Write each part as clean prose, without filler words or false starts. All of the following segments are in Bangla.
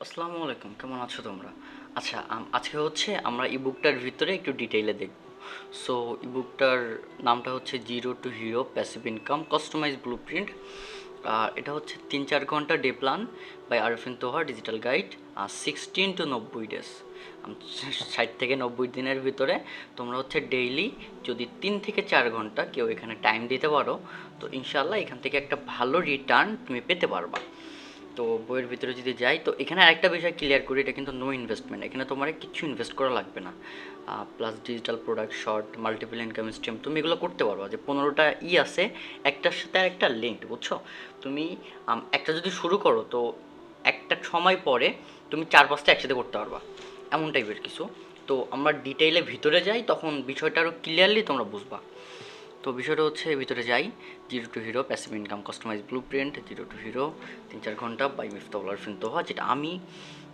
আসসালামু আলাইকুম, কেমন আছো তোমরা? আচ্ছা, আজকে হচ্ছে আমরা ইবুকটার ভিতরে একটু ডিটেইলে দেখব। সো ইবুকটার নামটা হচ্ছে zero to hero passive income customize blueprint. আর এটা হচ্ছে 3-4 ঘন্টা day plan by Arfin Toha digital guide. আর 16 to 90 ডেজ, 60 থেকে 90 দিনের ভিতরে তোমরা হচ্ছে ডেইলি যদি 3 থেকে 4 ঘন্টা কেউ এখানে টাইম দিতে পারো, তো ইনশাল্লাহ এখান থেকে একটা ভালো রিটার্ন তুমি পেতে পারবা। তো বইয়ের ভিতরে যদি যাই, তো এখানে আরেকটা বিষয় ক্লিয়ার করি, এটা কিন্তু নো ইনভেস্টমেন্ট, এখানে তোমার কিছু ইনভেস্ট করা লাগবে না। Plus digital product, short, multiple income stream, তুমি এগুলো করতে পারবা। যে 15টা আছে, একটার সাথে আর একটা লিঙ্ক, বুঝছো? তুমি একটা যদি শুরু করো, তো একটা সময় পরে তুমি 4-5টা একসাথে করতে পারবা, এমন টাইপের কিছু। তো আমরা ডিটেইলে ভিতরে যাই, তখন বিষয়টা আরও ক্লিয়ারলি তোমরা বুঝবা। তো বিষয়টা হচ্ছে ভিতরে যাই। Zero to hero passive income customize blueprint, zero to hero 3-4 ঘন্টা বাই মিফতাহুল আরফিন তোহা, যেটা আমি।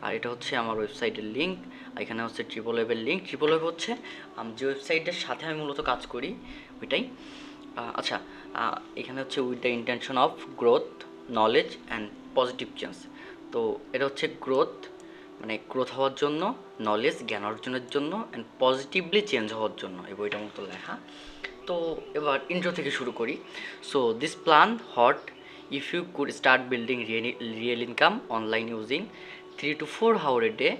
আর এটা হচ্ছে আমার ওয়েবসাইটের লিঙ্ক। এখানে হচ্ছে ট্রিপল ওয়েবের লিঙ্ক। ট্রিপল ওয়েব হচ্ছে যে ওয়েবসাইটের সাথে আমি মূলত কাজ করি, ওইটাই। আচ্ছা, এখানে হচ্ছে with the intention of growth, knowledge and positive change. তো এটা হচ্ছে গ্রোথ, মানে গ্রোথ হওয়ার জন্য, নলেজ জ্ঞান অর্জনের জন্য, অ্যান্ড পজিটিভলি চেঞ্জ হওয়ার জন্য এই বইটার মতো লেখা। তো এবার ইন্ট্রো থেকে শুরু করি। So this plan hot if you could start building real income online using 3 to 4 hours a day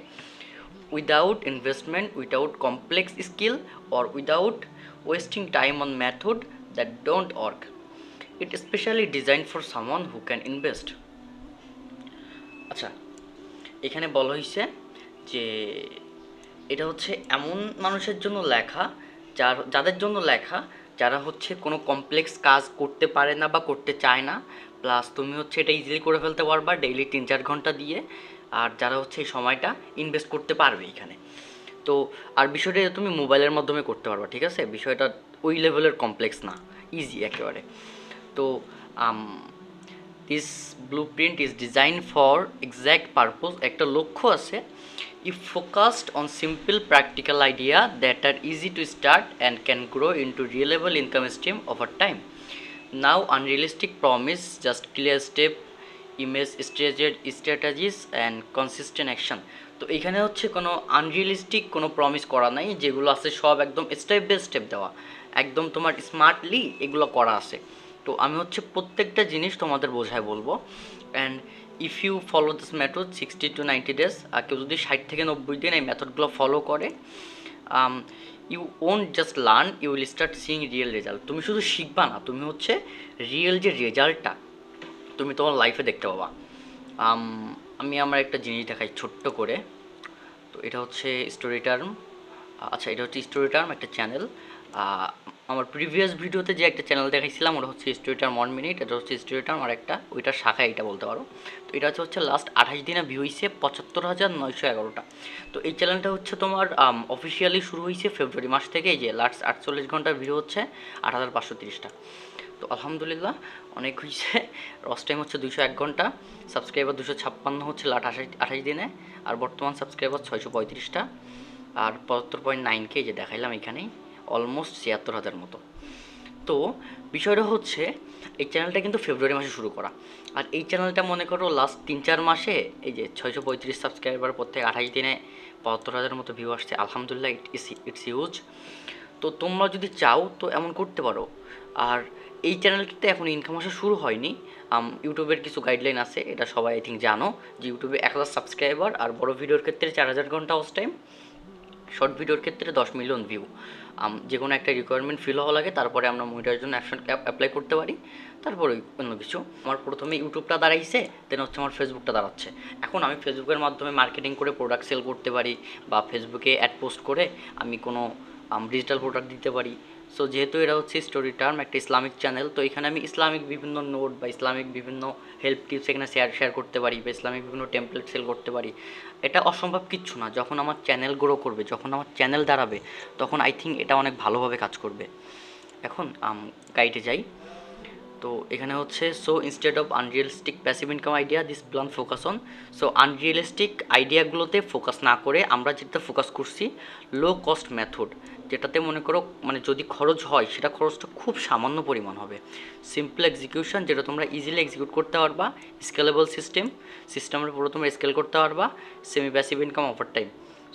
without investment, without complex skill, or without wasting time on method that don't work. It is specially designed for someone who can invest. আচ্ছা, এখানে বলা হয়েছে যে এটা হচ্ছে এমন মানুষের জন্য লেখা, যাদের জন্য লেখা, যারা হচ্ছে কোনো কমপ্লেক্স কাজ করতে পারে না বা করতে চায় না। প্লাস তুমি হচ্ছে এটা ইজিলি করে ফেলতে পারবা ডেইলি 3-4 ঘন্টা দিয়ে। আর যারা হচ্ছে এই সময়টা ইনভেস্ট করতে পারবে এখানে। তো আর বিষয়টা তুমি মোবাইলের মাধ্যমে করতে পারবা, ঠিক আছে? বিষয়টা ওই লেভেলের কমপ্লেক্স না, ইজি একেবারে। তো this blueprint is design for exact purpose, একটা লক্ষ্য আছে। If focused on simple practical idea that are easy to start and can grow into reliable income stream over time. No unrealistic promise, just clear step, image strategies and consistent action. তো এখানে হচ্ছে কোনো আনরিয়েলিস্টিক কোনো প্রমিস করা নাই, যেগুলো আছে সব একদম স্টেপ বাই স্টেপ দেওয়া, একদম তোমার স্মার্টলি এগুলো করা আছে। তো আমি হচ্ছে প্রত্যেকটা জিনিস তোমাদের বোঝায় বলবো। And if you follow this method 60 to 90 days, আর কেউ যদি 60 থেকে 90 দিন এই মেথডগুলো ফলো করে, you won't just learn, you will start seeing real result. তুমি শুধু শিখবা না, তুমি হচ্ছে রিয়েল যে রেজাল্টটা তুমি তোমার লাইফে দেখতে পাবা। আমি আমার একটা জিনিস দেখাই ছোট্ট করে। তো এটা হচ্ছে স্টোরি টার্ম। আচ্ছা, এটা হচ্ছে স্টোরি টার্ম, একটা চ্যানেল। আমার প্রিভিয়াস ভিডিওতে যে একটা চ্যানেল দেখাইছিলাম ওটা হচ্ছে স্টোরি টার্ম 1 মিনিট, এটা হচ্ছে স্টোরি টার্ম আর একটা, ওইটার শাখা এটা বলতে পারো। তো এটা হচ্ছে লাস্ট 28 দিনে ভিউ হয়েছে 75,911টা। তো এই চ্যানেলটা হচ্ছে তোমার অফিসিয়ালি শুরু হয়েছে ফেব্রুয়ারি মাস থেকে। এই যে লাস্ট 48 ঘন্টার ভিডিও হচ্ছে 8,530টা। তো আলহামদুলিল্লাহ অনেক হয়েছে। রস টাইম হচ্ছে 201 ঘন্টা, সাবস্ক্রাইবার 256 হচ্ছে লাট 28 দিনে। আর বর্তমান সাবস্ক্রাইবার 635টা। আর 75.9K যে দেখাইলাম এখানেই, অলমোস্ট 76,000 মতো। তো বিষয়টা হচ্ছে এই চ্যানেলটা কিন্তু ফেব্রুয়ারি মাসে শুরু করা। আর এই চ্যানেলটা মনে করো লাস্ট 3-4 মাসে এই যে 635 সাবস্ক্রাইবার, প্রত্যেক 28 দিনে 72,000 মতো ভিউ আসছে। আলহামদুলিল্লাহ, ইটস হিউজ। তো তোমরা যদি চাও তো এমন করতে পারো। আর এই চ্যানেলটিতে এখন ইনকাম আসা শুরু হয়নি। ইউটিউবের কিছু গাইডলাইন আছে, এটা সবাই আই থিঙ্ক জানো, যে ইউটিউবে 1,000 সাবস্ক্রাইবার আর বড় ভিডিওর ক্ষেত্রে 4,000 ঘন্টা ওয়াচ টাইম, শর্ট ভিডিওর ক্ষেত্রে 10 মিলিয়ন ভিউ। যে কোনো একটা রিকোয়ারমেন্ট ফিল হওয়া লাগে, তারপরে আমরা মুভিটার জন্য অ্যাপ্লাই করতে পারি। তারপরে অন্য কিছু। আমার প্রথমে ইউটিউবটা দাঁড়াইছে, দেন হচ্ছে আমার ফেসবুকটা দাঁড়াচ্ছে। এখন আমি ফেসবুকের মাধ্যমে মার্কেটিং করে প্রোডাক্ট সেল করতে পারি, বা ফেসবুকে অ্যাড পোস্ট করে আমি কোনো ডিজিটাল প্রোডাক্ট দিতে পারি। সো যেহেতু এটা হচ্ছে স্টোরি টার্ম, একটা ইসলামিক চ্যানেল, তো এখানে আমি ইসলামিক বিভিন্ন নোট বা ইসলামিক বিভিন্ন হেল্প টিপস এখানে শেয়ার করতে পারি, বা ইসলামিক বিভিন্ন টেমপ্লেট সেল করতে পারি। এটা অসম্ভব কিচ্ছু না। যখন আমার চ্যানেল গ্রো করবে, যখন আমার চ্যানেল দাঁড়াবে, তখন আই থিঙ্ক এটা অনেক ভালোভাবে কাজ করবে। এখন গাইডে যাই। তো এখানে হচ্ছে so instead of unrealistic passive income idea this plan focus on, so unrealistic আইডিয়াগুলোতে ফোকাস না করে আমরা যেটা ফোকাস করছি লো কস্ট মেথড, যেটাতে মনে করো মানে যদি খরচ হয় সেটা খরচটা খুব সামান্য পরিমাণ হবে, সিম্পল এক্সিকিউশন যেটা তোমরা ইজিলি এক্সিকিউট করতে পারবা, স্কেলেবল সিস্টেমের উপরে তোমরা স্কেল করতে পারবা, semi passive income over time.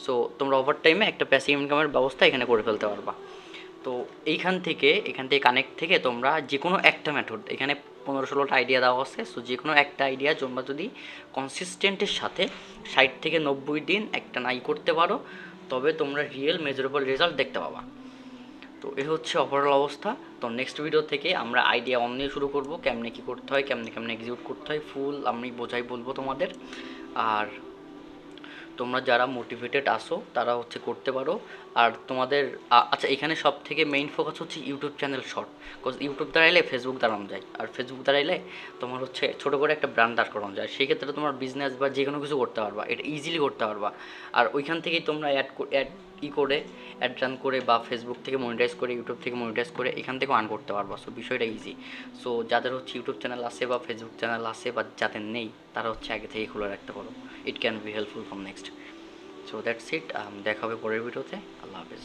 So তোমরা ওভার টাইমে একটা প্যাসিভ ইনকামের ব্যবস্থা এখানে করে ফেলতে পারবা। তো এখান থেকে কানেক্ট থেকে তোমরা যে কোনো একটা মেথড, এখানে 15-16টা আইডিয়া দেওয়া আছে, সো যে কোনো একটা আইডিয়া তোমরা যদি কনসিস্টেন্টের সাথে 60 থেকে 90 দিন একটা নাই করতে পারো, তবে তোমরা রিয়েল মেজারেবল রেজাল্ট দেখতে পাবা। তো এ হচ্ছে ওভারঅল অবস্থা। তো নেক্সট ভিডিও থেকে আমরা আইডিয়া অন নিয়ে শুরু করব, কেমনে কী করতে হয়, কেমনে এক্সিকিউট করতে হয়, ফুল আমি বলবো তোমাদের। আর তোমরা যারা মোটিভেটেড আসো তারা হচ্ছে করতে পারো। আর তোমাদের আচ্ছা, এখানে সব থেকে মেইন ফোকাস হচ্ছে YouTube channel short, because YouTube দাঁড়াইলে ফেসবুক দাঁড়ানো যায়, আর ফেসবুক দাঁড়াইলে তোমার হচ্ছে ছোটো করে একটা ব্র্যান্ড দাঁড় করানো যায়, সেই ক্ষেত্রে তোমার বিজনেস বা যে কোনো কিছু করতে পারবা, এটা ইজিলি করতে পারবা। আর ওইখান থেকেই তোমরা অ্যাড রান করে বা ফেসবুক থেকে মনিটাইজ করে, ইউটিউব থেকে মনিটাইজ করে এখান থেকেও আর্ন করতে পারবা। সো বিষয়টা ইজি। সো যাদের হচ্ছে ইউটিউব চ্যানেল আছে বা ফেসবুক চ্যানেল আছে বা যাদের নেই, তারা হচ্ছে আগে থেকেই খুলে রাখতে পারো। It can be helpful from next. So that's it, দেখা হবে পরের ভিডিওতে। আল্লাহ হাফেজ।